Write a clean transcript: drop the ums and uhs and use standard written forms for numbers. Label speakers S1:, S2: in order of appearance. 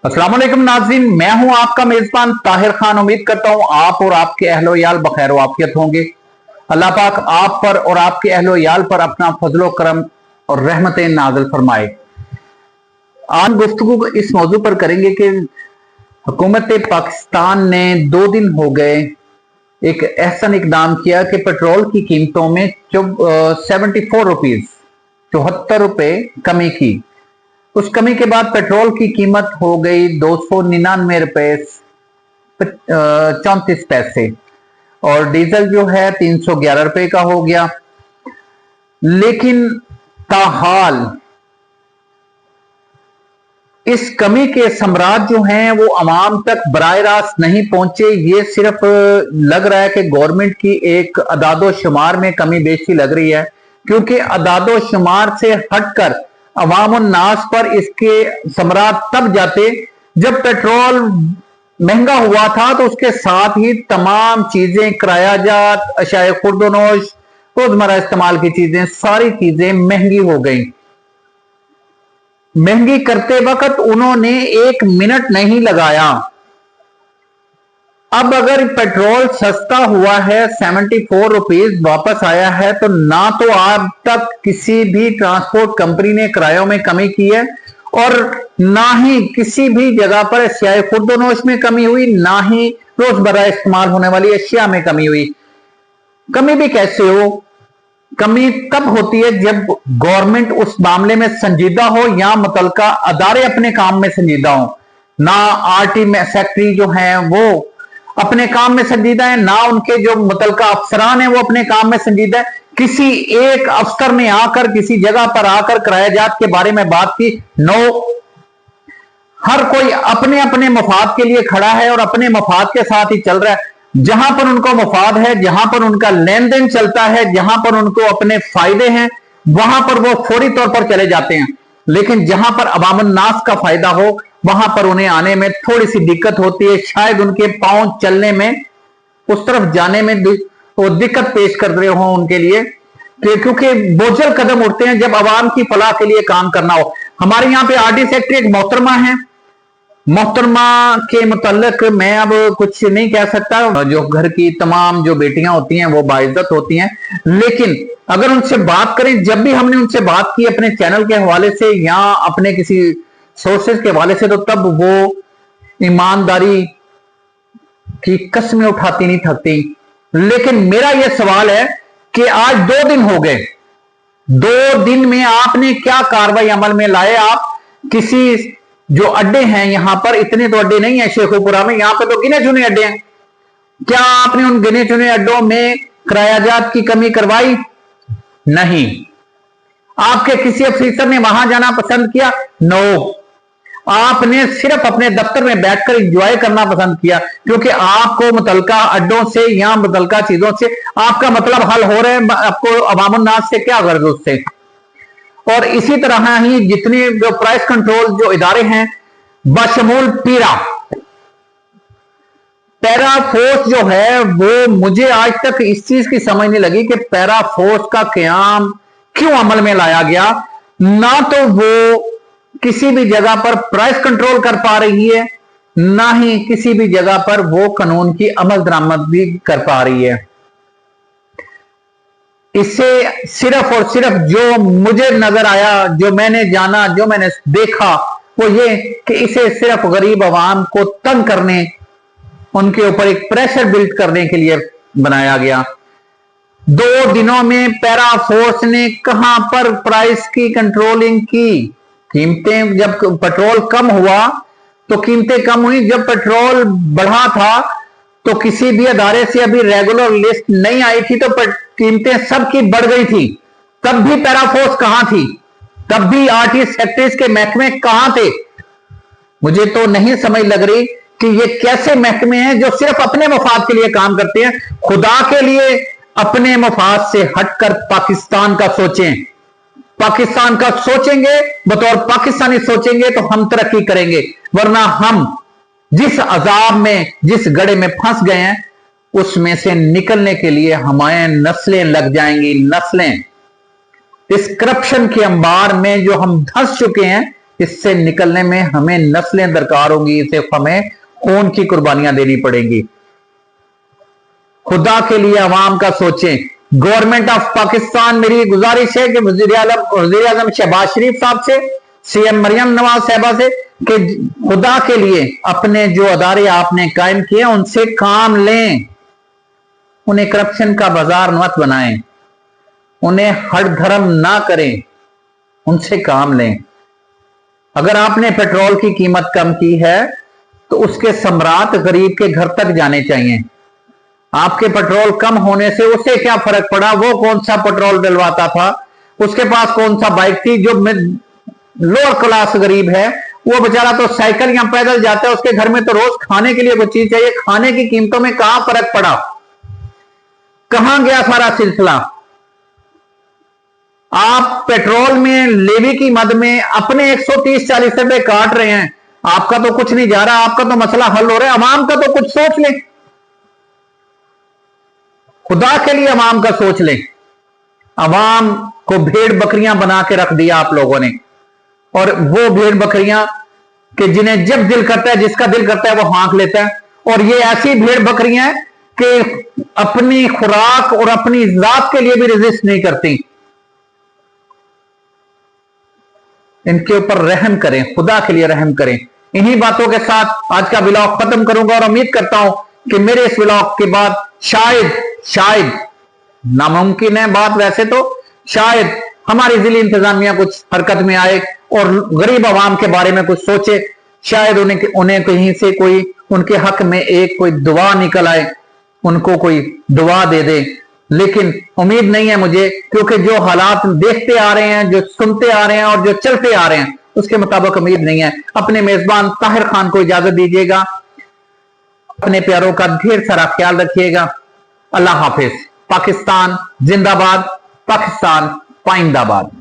S1: अस्सलाम वालेकुम नाज़रीन, मैं हूं आपका मेजबान ताहिर खान। उम्मीद करता हूं आप और आपके अहलो याल बखैर वाफियत होंगे। अल्लाह पाक आप पर और आपके अहलो याल पर अपना फजलो करम और रहमतें नाज़िल फरमाए। आज गुफ्तगू इस मौजू पर करेंगे कि हुकूमत पाकिस्तान ने 2 दिन हो गए एक ऐसा इकदाम किया कि पेट्रोल की कीमतों में 74 रुपीज 74 रुपए कमी की। उस कमी के बाद पेट्रोल की कीमत हो गई 299 रुपए 34 पैसे और डीजल जो है 311 रुपए का हो गया। लेकिन ताहाल इस कमी के समराज जो हैं वो अवाम तक बराह रास्त नहीं पहुंचे। ये सिर्फ लग रहा है कि गवर्नमेंट की एक अदादो शुमार में कमी बेशी लग रही है, क्योंकि अदादो शुमार से हटकर अवाम नास पर इसके समराज तब जाते जब पेट्रोल महंगा हुआ था, तो उसके साथ ही तमाम चीजें, किरायाजात, अशाए खुर्दोनोश, रोजमर्रा इस्तेमाल की चीजें, सारी चीजें महंगी हो गई। महंगी करते वक्त उन्होंने 1 मिनट नहीं लगाया। अब अगर पेट्रोल सस्ता हुआ है, 74 रुपीज वापस आया है, तो ना तो आज तक किसी भी ट्रांसपोर्ट कंपनी ने किरायों में कमी की है और ना ही किसी भी जगह पर अशियाए खुर्दोनोश में कमी हुई, ना ही रोजमर्रा इस्तेमाल होने वाली अशिया में कमी हुई। कमी भी कैसे हो? कमी तब होती है जब गवर्नमेंट उस मामले में संजीदा हो या मुतलका अदारे अपने काम में संजीदा हो। ना आरटी में सेक्रेटरी जो हैं वो अपने काम में संजीदा है, ना उनके जो मुतलका अफसरान हैं वो अपने काम में संजीदा है। किसी एक अफसर ने आकर किसी जगह पर आकर किरायाजात के बारे में बात की, नो, हर कोई अपने अपने मफाद के लिए खड़ा है और अपने मफाद के साथ ही चल रहा है। जहां पर उनको मफाद है, जहां पर उनका लेन देन चलता है, जहां पर उनको अपने फायदे हैं, वहां पर वो फौरी तौर पर चले जाते हैं। लेकिन जहां पर अवामुन नास का फायदा हो, वहां पर उन्हें आने में थोड़ी सी दिक्कत होती है। शायद उनके पांव चलने में, उस तरफ जाने में वो दिक्कत पेश कर रहे हो उनके लिए, क्योंकि बोझल कदम उठते हैं जब अवाम की फलाह के लिए काम करना हो। हमारे यहाँ पे आरटी सेक्रेटरी एक मोहतरमा है, मोहतरमा के मुतल्लिक मैं अब कुछ नहीं कह सकता। जो घर की तमाम जो बेटियां होती हैं वो बाइज्जत होती हैं, लेकिन अगर उनसे बात करें, जब भी हमने उनसे बात की अपने चैनल के हवाले से या अपने किसी सोर्सेज के हवाले से, तो तब वो ईमानदारी की कस्में उठाती नहीं थकती। लेकिन मेरा यह सवाल है कि आज 2 दिन हो गए, 2 दिन में आपने क्या कार्रवाई अमल में लाए? आप किसी जो अड्डे हैं यहां पर, इतने तो अड्डे नहीं है शेखोपुरा में, यहां पर तो गिने चुने अड्डे हैं, क्या आपने उन गिने चुने अड्डों में किरायाजात की कमी करवाई? नहीं। आपके किसी अफसर ने वहां जाना पसंद किया? नो। आपने सिर्फ अपने दफ्तर में बैठकर एंजॉय करना पसंद किया, क्योंकि आपको मुतलका अड्डों से या मुतलका चीजों से आपका मतलब हल हो रहे हैं। आपको अवामुन नास से क्या गर्ज उससे? और इसी तरह ही जितने जो प्राइस कंट्रोल जो इदारे हैं, बशमूल पैरा फोर्स जो है, वो मुझे आज तक इस चीज की समझ नहीं लगी कि पैरा फोर्स का क्याम क्यों अमल में लाया गया। ना तो वो किसी भी जगह पर प्राइस कंट्रोल कर पा रही है, ना ही किसी भी जगह पर वो कानून की अमल दरामद भी कर पा रही है। इससे सिर्फ और सिर्फ जो मुझे नजर आया, जो मैंने जाना, जो मैंने देखा, वो ये कि इसे सिर्फ गरीब आवाम को तंग करने, उनके ऊपर एक प्रेशर बिल्ड करने के लिए बनाया गया। 2 दिनों में पैरा फोर्स ने कहां पर प्राइस की कंट्रोलिंग की? कीमतें, जब पेट्रोल कम हुआ तो कीमतें कम हुई, जब पेट्रोल बढ़ा था तो किसी भी अदारे से अभी रेगुलर लिस्ट नहीं आई थी, तो कीमतें सबकी बढ़ गई थी। तब भी पैरा फोर्स कहां थी? तब भी आरटी सेक्रेटरीज के महकमे कहां थे? मुझे तो नहीं समझ लग रही कि ये कैसे महकमे हैं जो सिर्फ अपने मफाद के लिए काम करते हैं। खुदा के लिए अपने मफाद से हटकर पाकिस्तान का सोचें। पाकिस्तान का सोचेंगे, बतौर पाकिस्तानी सोचेंगे तो हम तरक्की करेंगे, वरना हम जिस अजाब में, जिस गड़े में फंस गए हैं, उसमें से निकलने के लिए हमारे नस्लें लग जाएंगी। नस्लें इस करप्शन के अंबार में जो हम धंस चुके हैं, इससे निकलने में हमें नस्लें दरकार होंगी, इसे हमें खून की कुर्बानियां देनी पड़ेंगी। खुदा के लिए अवाम का सोचें। गवर्नमेंट ऑफ पाकिस्तान, मेरी गुजारिश है कि वजीर आजम शहबाज शरीफ साहब से, सीएम मरियम नवाज साहबा से, कि खुदा के लिए अपने जो अदारे आपने कायम किए उनसे काम लें, उन्हें करप्शन का बाजार मत बनाएं, उन्हें हर धर्म ना करें, उनसे काम लें। अगर आपने पेट्रोल की कीमत कम की है तो उसके सम्राट गरीब के घर तक जाने चाहिए। आपके पेट्रोल कम होने से उसे क्या फर्क पड़ा, वो कौन सा पेट्रोल डलवाता था, उसके पास कौन सा बाइक थी। जो लोअर क्लास गरीब है वो बेचारा तो साइकिल या पैदल जाता है, उसके घर में तो रोज खाने के लिए कोई चीज चाहिए। खाने की कीमतों में कहां फर्क पड़ा, कहां गया सारा सिलसिला। आप पेट्रोल में लेवी की मद में अपने 130-140 रुपए काट रहे हैं, आपका तो कुछ नहीं जा रहा, आपका तो मसला हल हो रहा है। अवाम का तो कुछ सोच लें, खुदा के लिए अवाम का सोच लें। अवाम को भेड़ बकरियां बना के रख दिया आप लोगों ने, और वो भेड़ बकरियां कि जिन्हें जब दिल करता है, जिसका दिल करता है वो हाँक लेता है। और ये ऐसी भेड़ बकरियां हैं कि अपनी खुराक और अपनी जात के लिए भी रेजिस्ट नहीं करती। इनके ऊपर रहम करें, खुदा के लिए रहम करें। इन्हीं बातों के साथ आज का व्लॉग खत्म करूंगा और उम्मीद करता हूं कि मेरे इस व्लॉग के बाद शायद नामुमकिन है बात वैसे तो, शायद हमारी जिली इंतजामिया कुछ हरकत में आए और गरीब आवाम के बारे में कुछ सोचे। शायद उन्हें कहीं से कोई उनके हक में एक कोई दुआ निकल आए, उनको कोई दुआ दे दे। लेकिन उम्मीद नहीं है मुझे, क्योंकि जो हालात देखते आ रहे हैं, जो सुनते आ रहे हैं और जो चलते आ रहे हैं, उसके मुताबिक उम्मीद नहीं है। अपने मेजबान ताहिर खान को इजाजत दीजिएगा, अपने प्यारों का ढेर सारा ख्याल रखिएगा। अल्लाह हाफिज। पाकिस्तान जिंदाबाद, पाकिस्तान पाइंदाबाद।